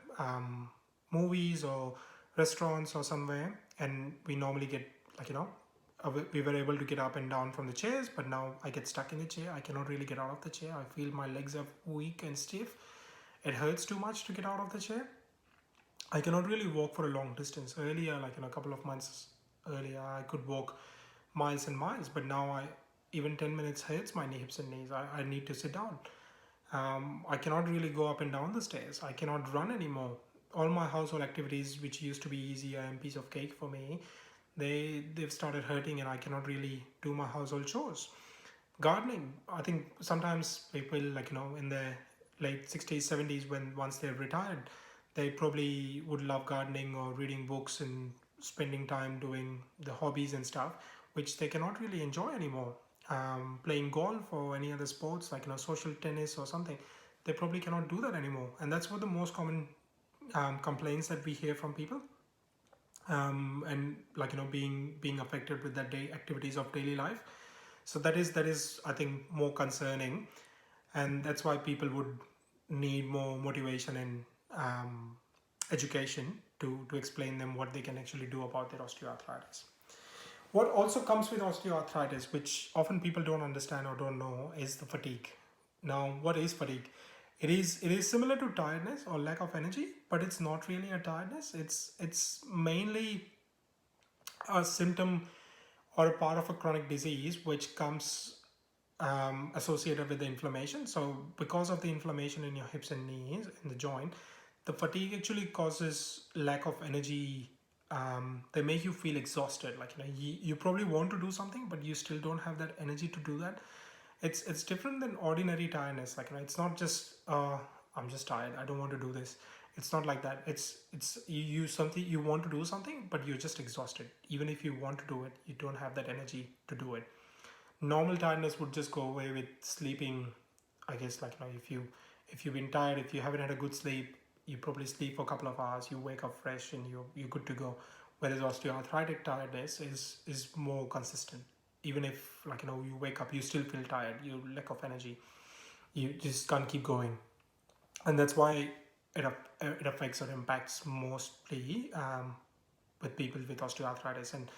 movies or restaurants or somewhere, and we normally get we were able to get up and down from the chairs, but now I get stuck in the chair. I cannot really get out of the chair. I feel my legs are weak and stiff. It hurts too much to get out of the chair. I cannot really walk for a long distance. Earlier, a couple of months earlier, I could walk miles and miles, but now even 10 minutes hurts my hips and knees. I need to sit down. I cannot really go up and down the stairs. I cannot run anymore. All my household activities, which used to be easier and piece of cake for me, they've started hurting, and I cannot really do my household chores. Gardening, I think sometimes people in their late 60s, 70s, when once they're retired, they probably would love gardening or reading books and spending time doing the hobbies and stuff, which they cannot really enjoy anymore. Playing golf or any other sports social tennis or something, they probably cannot do that anymore. And that's what the most common complaints that we hear from people. And being affected with that day activities of daily life. So that is I think more concerning, and that's why people would need more motivation and education to explain them what they can actually do about their osteoarthritis. What also comes with osteoarthritis, which often people don't understand or don't know, is the fatigue. Now, what is fatigue? It is similar to tiredness or lack of energy, but it's not really a tiredness. It's mainly a symptom or a part of a chronic disease which comes associated with the inflammation. So, because of the inflammation in your hips and knees in the joint, the fatigue actually causes lack of energy. They make you feel exhausted. You probably want to do something, but you still don't have that energy to do that. It's different than ordinary tiredness. It's not just I'm just tired, I don't want to do this. It's not like that. It's you want to do something, but you're just exhausted. Even if you want to do it, you don't have that energy to do it. Normal tiredness would just go away with sleeping. I guess if you've been tired, if you haven't had a good sleep, you probably sleep for a couple of hours, you wake up fresh and you're good to go. Whereas osteoarthritic tiredness is more consistent. Even if you wake up, you still feel tired, you lack of energy, you just can't keep going. And that's why it affects or impacts mostly with people with osteoarthritis, and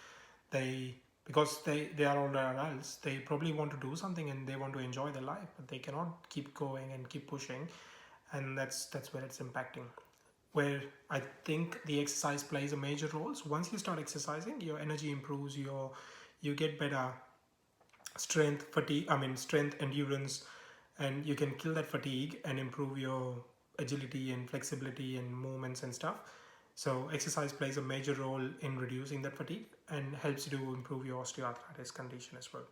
they because they are older adults, they probably want to do something and they want to enjoy their life, but they cannot keep going and keep pushing, and that's where it's impacting. Where I think the exercise plays a major role. So once you start exercising, your energy improves, you get better strength, endurance, and you can kill that fatigue and improve your agility and flexibility and movements and stuff. So exercise plays a major role in reducing that fatigue and helps you to improve your osteoarthritis condition as well.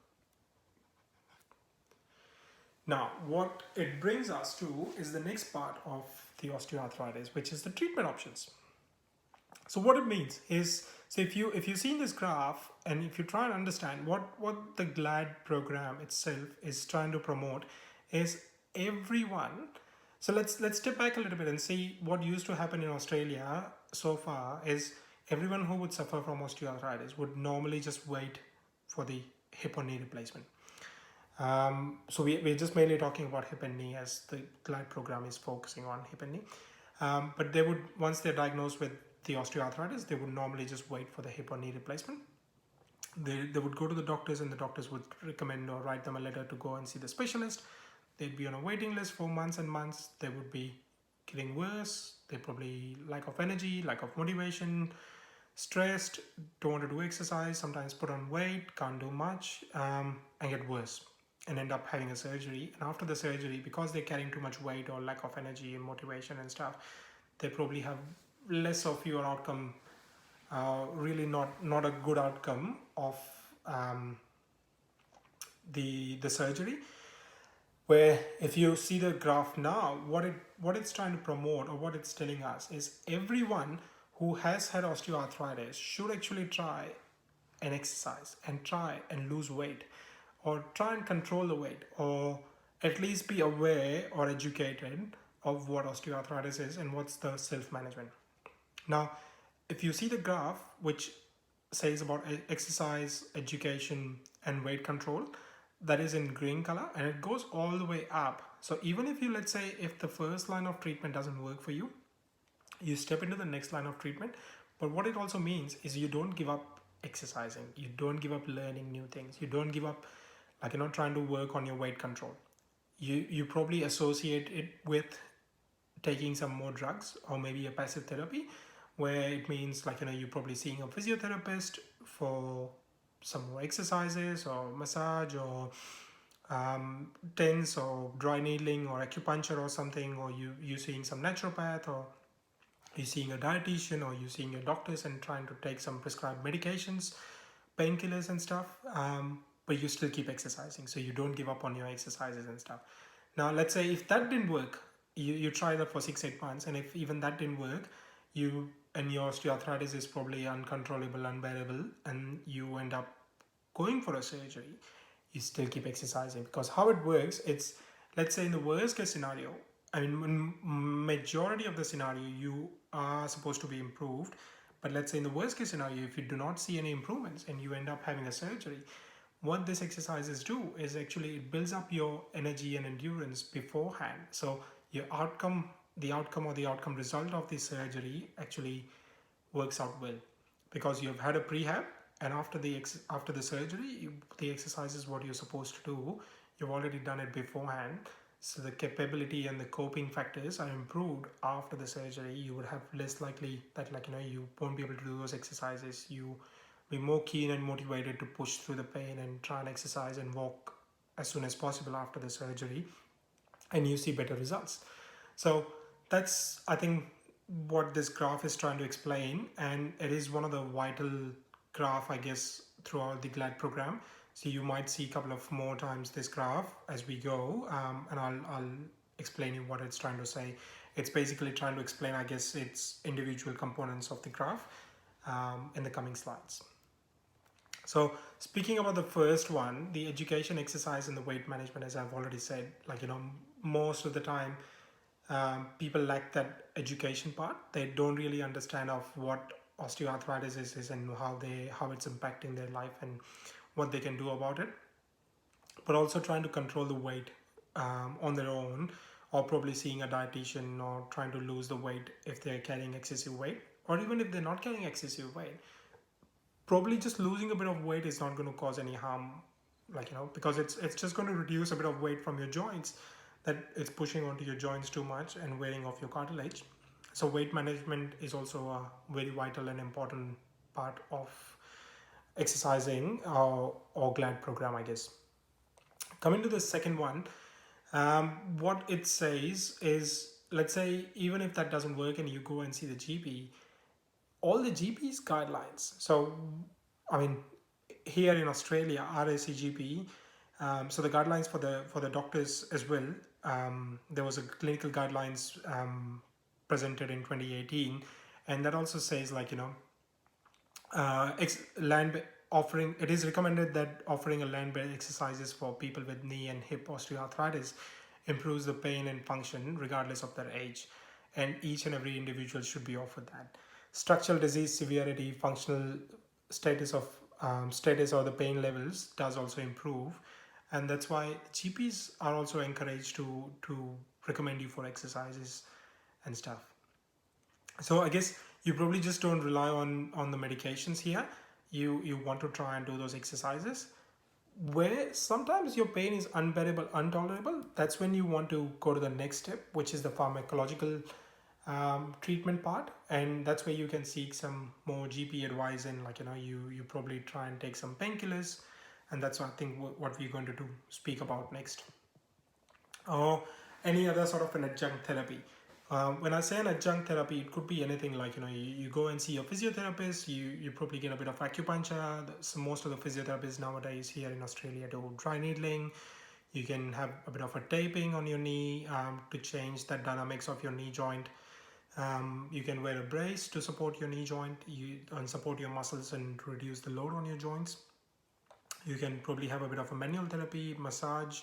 Now, what it brings us to is the next part of the osteoarthritis, which is the treatment options. So what it means is, so if you see this graph and if you try and understand what the GLAD program itself is trying to promote, is everyone. So let's step back a little bit and see what used to happen in Australia so far. Is everyone who would suffer from osteoarthritis would normally just wait for the hip or knee replacement. So we're just mainly talking about hip and knee, as the GLAD program is focusing on hip and knee. But they would, once they're diagnosed with the osteoarthritis, they would normally just wait for the hip or knee replacement. They would go to the doctors, and the doctors would recommend or write them a letter to go and see the specialist. They'd be on a waiting list for months and months. They would be getting worse. They probably lack of energy, lack of motivation, stressed, don't want to do exercise, sometimes put on weight, can't do much, and get worse and end up having a surgery. And after the surgery, because they're carrying too much weight or lack of energy and motivation and stuff, they probably have less of your outcome, really not a good outcome of the surgery. Where if you see the graph now, what it's trying to promote, or what it's telling us, is everyone who has had osteoarthritis should actually try and exercise and try and lose weight, or try and control the weight, or at least be aware or educated of what osteoarthritis is and what's the self-management. Now, if you see the graph, which says about exercise, education, and weight control, that is in green color, and it goes all the way up. So even if you, let's say, if the first line of treatment doesn't work for you, you step into the next line of treatment. But what it also means is you don't give up exercising, you don't give up learning new things, you don't give up, like, you're not trying to work on your weight control. You probably associate it with taking some more drugs, or maybe a passive therapy, where it means, like, you're probably seeing a physiotherapist for some more exercises or massage or TENS or dry needling or acupuncture or something, or you seeing some naturopath, or you're seeing a dietitian, or you're seeing your doctors and trying to take some prescribed medications, painkillers and stuff, but you still keep exercising, so you don't give up on your exercises and stuff. Now, let's say if that didn't work, you try that for 6-8 months, and if even that didn't work, and your osteoarthritis is probably uncontrollable, unbearable, and you end up going for a surgery, you still keep exercising. Because how it works, it's, let's say in the worst case scenario, I mean, in majority of the scenario, you are supposed to be improved. But let's say in the worst case scenario, if you do not see any improvements and you end up having a surgery, what this exercises do is actually it builds up your energy and endurance beforehand. So your outcome, the outcome result of the surgery actually works out well, because you've had a prehab, and after the surgery, the exercise is what you're supposed to do. You've already done it beforehand, so the capability and the coping factors are improved after the surgery. You would have less likely that, you won't be able to do those exercises. You be more keen and motivated to push through the pain and try and exercise and walk as soon as possible after the surgery, and you see better results. So that's, I think, what this graph is trying to explain, and it is one of the vital graph, I guess, throughout the GLAD program. So you might see a couple of more times this graph as we go, and I'll explain you what it's trying to say. It's basically trying to explain, I guess, its individual components of the graph in the coming slides. So speaking about the first one, the education, exercise, and the weight management, as I've already said, most of the time people lack that education part. They don't really understand of what osteoarthritis is and how it's impacting their life and what they can do about it. But also trying to control the weight on their own, or probably seeing a dietitian, or trying to lose the weight if they're carrying excessive weight, or even if they're not carrying excessive weight. Probably just losing a bit of weight is not going to cause any harm, because it's just going to reduce a bit of weight from your joints, that it's pushing onto your joints too much and wearing off your cartilage. So weight management is also a very vital and important part of exercising, or GLAD program, I guess. Coming to the second one, what it says is, let's say even if that doesn't work and you go and see the GP, all the GP's guidelines. So, I mean, here in Australia, RACGP. So the guidelines for the doctors as well. There was a clinical guidelines presented in 2018, and that also says, land offering. It is recommended that offering a land-based exercises for people with knee and hip osteoarthritis improves the pain and function regardless of their age, and each and every individual should be offered that. Structural disease severity, functional status of status or the pain levels does also improve, and that's why GPs are also encouraged to recommend you for exercises and stuff. So I guess you probably just don't rely on the medications here. You want to try and do those exercises. Where sometimes your pain is unbearable, intolerable, that's when you want to go to the next step, which is the pharmacological treatment part, and that's where you can seek some more GP advice, and you probably try and take some painkillers, and that's what I think what we're going to speak about next. Or any other sort of an adjunct therapy. When I say an adjunct therapy, it could be anything like, you go and see your physiotherapist, you probably get a bit of acupuncture. So most of the physiotherapists nowadays here in Australia do dry needling. You can have a bit of a taping on your knee to change the dynamics of your knee joint. You can wear a brace to support your knee joint and support your muscles and reduce the load on your joints. You can probably have a bit of a manual therapy, massage,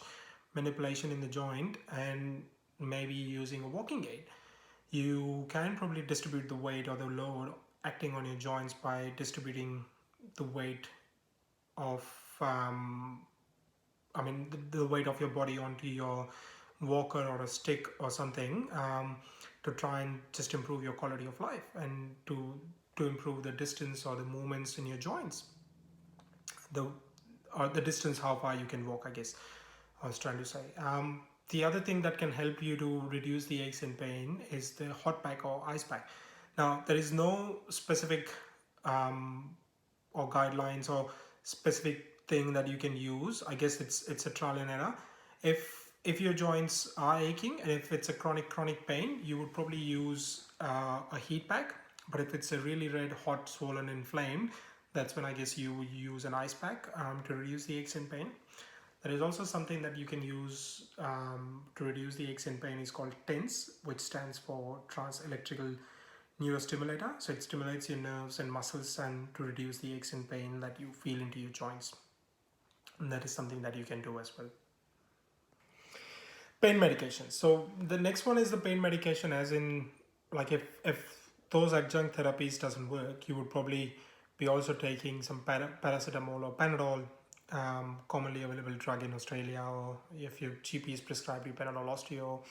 manipulation in the joint, and maybe using a walking aid. You can probably distribute the weight or the load acting on your joints by distributing the weight of the weight of your body onto your walker or a stick or something, to try and just improve your quality of life, and to improve the distance or the movements in your joints, the distance how far you can walk, I guess I was trying to say. The other thing that can help you to reduce the aches and pain is the hot pack or ice pack. Now, there is no specific or guidelines or specific thing that you can use. I guess it's a trial and error. If your joints are aching and if it's a chronic pain, you would probably use a heat pack. But if it's a really red, hot, swollen, inflamed, that's when I guess you use an ice pack to reduce the aches and pain. There is also something that you can use to reduce the aches and pain is called TENS, which stands for Trans-Electrical Neurostimulator. So it stimulates your nerves and muscles and to reduce the aches and pain that you feel into your joints. And that is something that you can do as well. Pain medication. So the next one is the pain medication, as in, like, if those adjunct therapies doesn't work, you would probably be also taking some paracetamol or Panadol, commonly available drug in Australia, or if your GP is prescribed you Panadol Osteo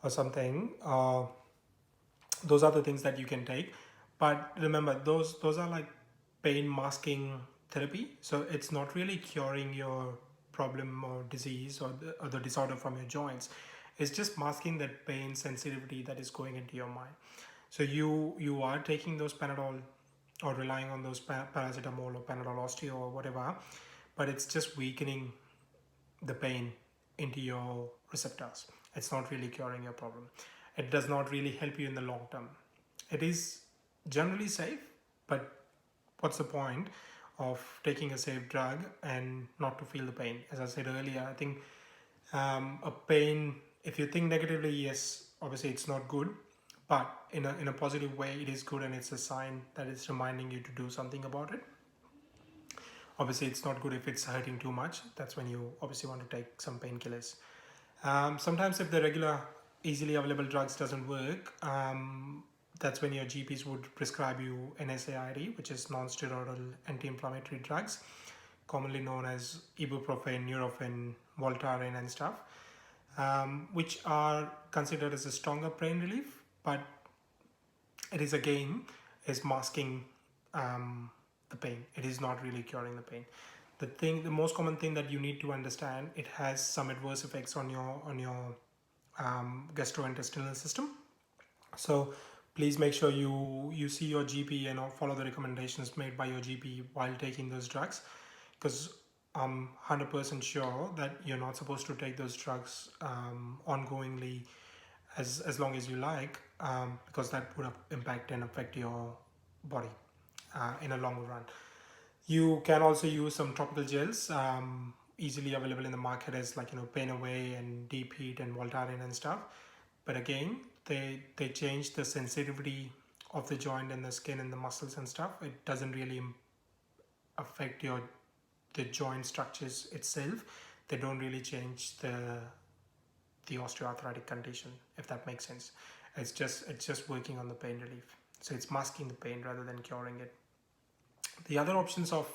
or something. Those are the things that you can take. But remember, those are like pain masking therapy. So it's not really curing your problem or disease or the disorder from your joints. It's just masking that pain sensitivity that is going into your mind. So you are taking those Panadol or relying on those paracetamol or Panadol Osteo or whatever, but it's just weakening the pain into your receptors. It's not really curing your problem. It does not really help you in the long term. It is generally safe, but what's the point of taking a safe drug and not to feel the pain? As I said earlier, I think a pain, if you think negatively, yes, obviously it's not good, but in a positive way, it is good, and it's a sign that it's reminding you to do something about it. Obviously, it's not good if it's hurting too much. That's when you obviously want to take some painkillers. Sometimes if the regular, easily available drugs doesn't work, that's when your GPs would prescribe you NSAID, which is non-steroidal anti-inflammatory drugs, commonly known as ibuprofen, Nurofen, Voltaren and stuff. which are considered as a stronger pain relief, but it is again is masking the pain. It is not really curing the pain. The most common thing that you need to understand, it has some adverse effects on your gastrointestinal system. So please make sure you see your GP and follow the recommendations made by your GP while taking those drugs, because I'm 100% sure that you're not supposed to take those drugs ongoingly as long as you like, because that would impact and affect your body in a longer run. You can also use some topical gels, easily available in the market, as like Pain Away and Deep Heat and Voltaren and stuff. But again, they change the sensitivity of the joint and the skin and the muscles and stuff. It doesn't really affect the joint structures itself. They don't really change the osteoarthritic condition, if that makes sense. It's just working on the pain relief. So it's masking the pain rather than curing it. The other options of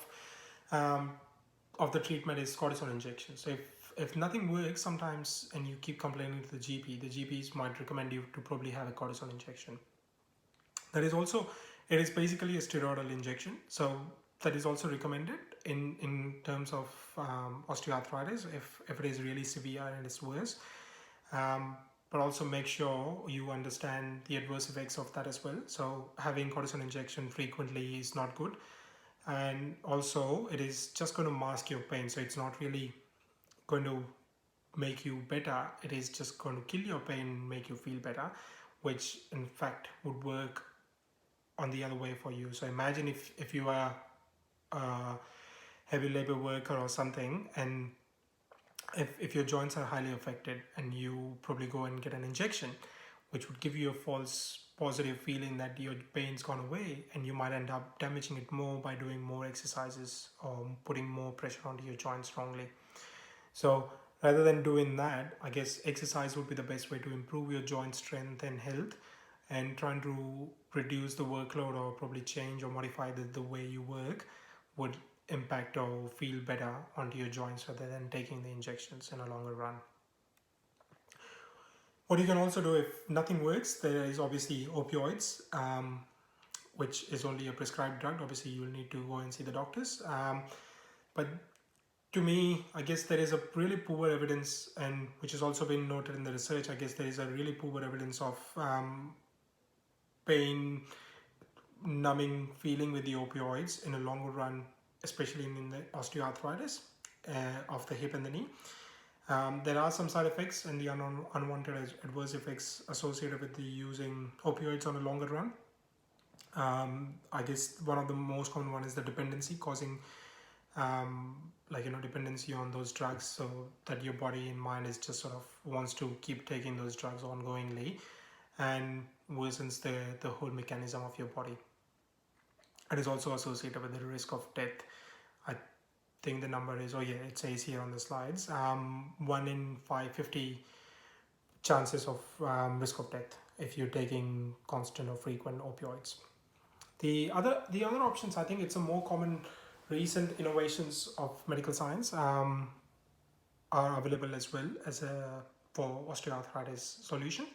the treatment is cortisone injection. So if nothing works sometimes and you keep complaining to the GPs might recommend you to probably have a cortisone injection. That is also, it is basically a steroidal injection. So that is also recommended in terms of osteoarthritis if it is really severe and it's worse. But also make sure you understand the adverse effects of that as well. So having cortisone injection frequently is not good. And also it is just going to mask your pain. So it's not really going to make you better. It is just going to kill your pain, make you feel better, which in fact would work on the other way for you. So imagine if you are a heavy labor worker or something, and if your joints are highly affected and you probably go and get an injection, which would give you a false positive feeling that your pain's gone away, and you might end up damaging it more by doing more exercises or putting more pressure onto your joints wrongly. So rather than doing that, I guess exercise would be the best way to improve your joint strength and health, and trying to reduce the workload or probably change or modify the way you work would impact or feel better onto your joints rather than taking the injections in a longer run. What you can also do if nothing works, there is obviously opioids, which is only a prescribed drug. Obviously, you'll need to go and see the doctors. But to me, I guess there is a really poor evidence, and which has also been noted in the research. I guess there is a really poor evidence of pain numbing feeling with the opioids in a longer run, especially in the osteoarthritis of the hip and the knee. There are some side effects and the unwanted adverse effects associated with the using opioids on a longer run. I guess one of the most common one is the dependency, causing dependency on those drugs, so that your body and mind is just sort of wants to keep taking those drugs ongoingly, and worsens the whole mechanism of your body. It is also associated with the risk of death. I think the number is, it says here on the slides, 1 in 550 chances of risk of death if you're taking constant or frequent opioids. The other options, I think it's a more common recent innovations of medical science are available as well as for osteoarthritis solution.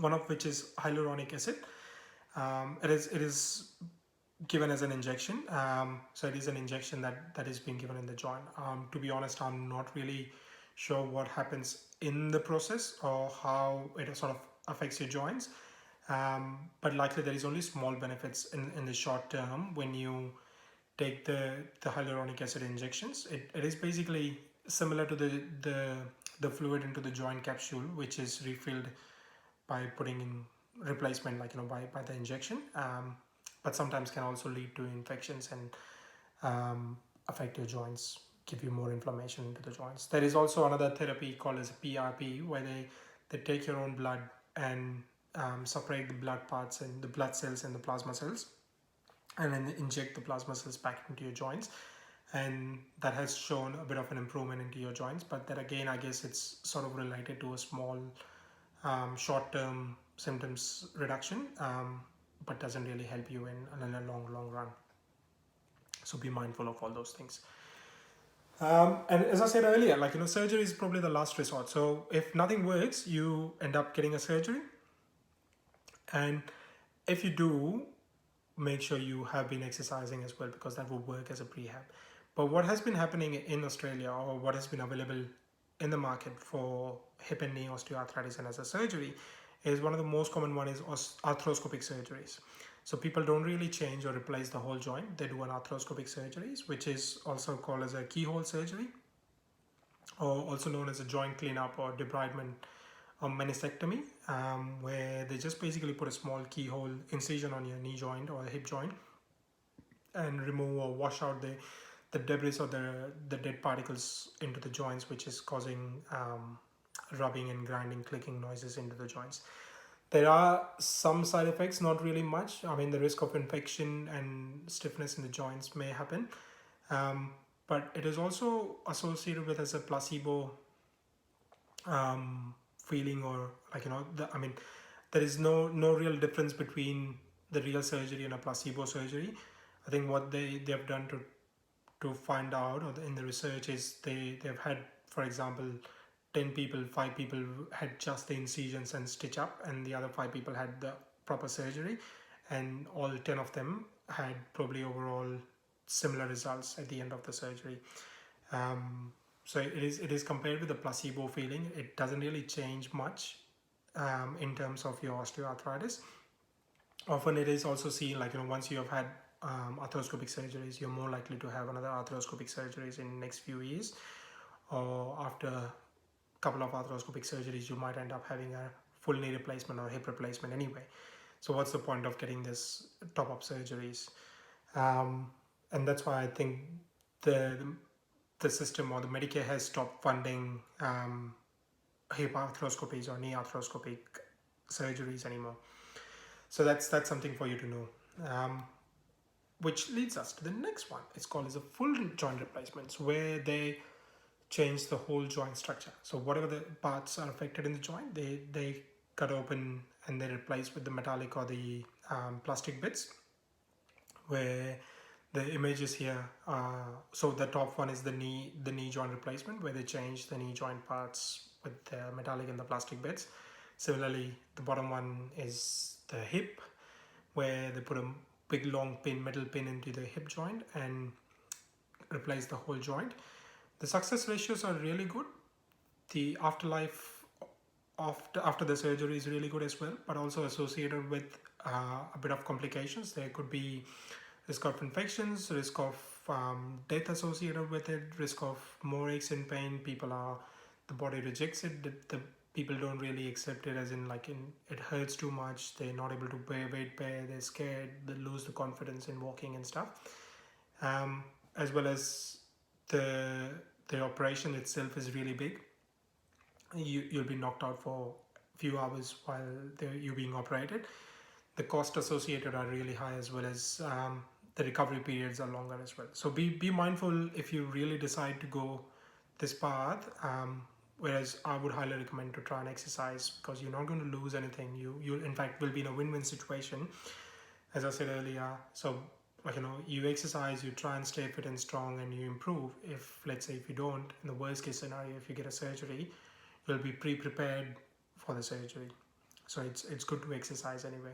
One of which is hyaluronic acid. It is given as an injection. So it is an injection that is being given in the joint. To be honest, I'm not really sure what happens in the process or how it sort of affects your joints. But likely there is only small benefits in the short term when you take the hyaluronic acid injections. It is basically similar to the fluid into the joint capsule, which is refilled by putting in replacement, by the injection. But sometimes can also lead to infections and affect your joints, give you more inflammation into the joints. There is also another therapy called as a PRP, where they take your own blood and separate the blood parts and the blood cells and the plasma cells, and then inject the plasma cells back into your joints. And that has shown a bit of an improvement into your joints. But that again, I guess it's sort of related to a small short-term symptoms reduction, but doesn't really help you in a long run. So be mindful of all those things. And as I said earlier, surgery is probably the last resort. So if nothing works, you end up getting a surgery. And if you do, make sure you have been exercising as well, because that will work as a prehab. But what has been happening in Australia, or what has been available in the market for hip and knee osteoarthritis and as a surgery, is one of the most common one is arthroscopic surgeries. So people don't really change or replace the whole joint. They do an arthroscopic surgeries, which is also called as a keyhole surgery, or also known as a joint cleanup or debridement or meniscectomy, where they just basically put a small keyhole incision on your knee joint or hip joint and remove or wash out the debris or the dead particles into the joints, which is causing rubbing and grinding, clicking noises into the joints. There are some side effects, not really much. I mean, the risk of infection and stiffness in the joints may happen, but it is also associated with as a placebo feeling, or there is no real difference between the real surgery and a placebo surgery. I think what they have done to find out, or in the research, is they've had, for example, 10 people, 5 people had just the incisions and stitch up, and the other 5 people had the proper surgery, and all 10 of them had probably overall similar results at the end of the surgery. So it is compared with the placebo feeling. It doesn't really change much in terms of your osteoarthritis. Often it is also seen once you have had arthroscopic surgeries, you're more likely to have another arthroscopic surgeries in next few years, or after a couple of arthroscopic surgeries you might end up having a full knee replacement or hip replacement anyway. So what's the point of getting this top-up surgeries? And that's why I think the system or the Medicare has stopped funding hip arthroscopies or knee arthroscopic surgeries anymore. So that's something for you to know. Which leads us to the next one. It's called as a full joint replacements, where they change the whole joint structure. So whatever the parts are affected in the joint, they cut open and they replace with the metallic or the plastic bits, where the images here so the top one is the knee joint replacement, where they change the knee joint parts with the metallic and the plastic bits. Similarly, the bottom one is the hip, where they put a big long metal pin into the hip joint and replace the whole joint. The success ratios are really good. The afterlife after the surgery is really good as well, but also associated with a bit of complications. There could be risk of infections, risk of death associated with it, risk of more aches and pain. The body rejects it. The people don't really accept it, as in it hurts too much. They're not able to weight bear. They're scared. They lose the confidence in walking and stuff. As well as the operation itself is really big. You'll be knocked out for a few hours while you're being operated. The cost associated are really high, as well as the recovery periods are longer as well. So be mindful if you really decide to go this path. Whereas I would highly recommend to try and exercise, because you're not going to lose anything. You in fact will be in a win-win situation, as I said earlier. So you exercise, you try and stay fit and strong, and you improve. If, let's say, if you don't, in the worst case scenario, if you get a surgery, you'll be pre-prepared for the surgery. So it's good to exercise anyway.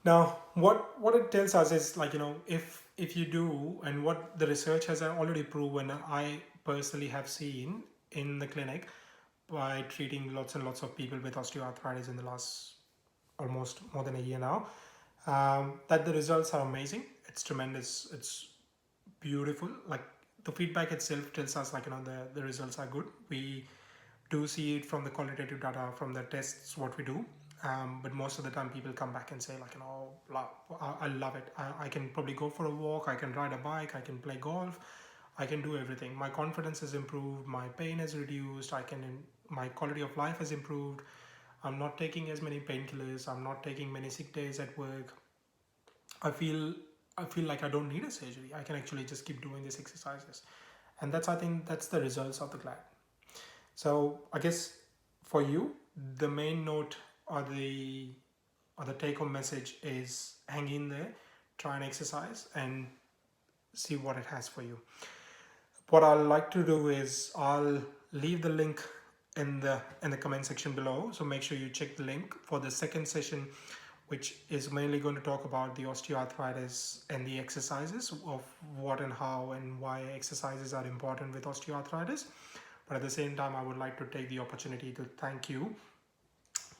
Now, what it tells us is if you do, and what the research has already proven, I personally have seen in the clinic by treating lots and lots of people with osteoarthritis in the last almost more than a year now, that the results are amazing. It's tremendous. It's beautiful. The feedback itself tells us the results are good. We do see it from the qualitative data from the tests what we do. But most of the time people come back and say I love it. I can probably go for a walk, I can ride a bike, I can play golf, I can do everything. My confidence has improved, my pain has reduced, my quality of life has improved. I'm not taking as many painkillers, I'm not taking many sick days at work. I feel like I don't need a surgery. I can actually just keep doing these exercises. And I think that's the results of the GLAD. So I guess for you, the main note or the take-home message is hang in there, try and exercise, and see what it has for you. What I'll like to do is I'll leave the link in the comment section below. So make sure you check the link for the second session, which is mainly going to talk about the osteoarthritis and the exercises of what and how and why exercises are important with osteoarthritis. But at the same time, I would like to take the opportunity to thank you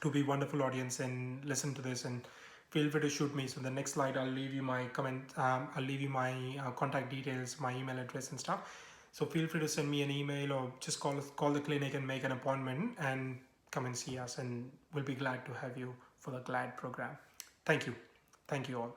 to be wonderful audience and listen to this, and feel free to shoot me. So the next slide, I'll leave you my comment, I'll leave you my contact details, my email address and stuff. So feel free to send me an email or just call the clinic and make an appointment and come and see us, and we'll be glad to have you for the GLAD program. Thank you all.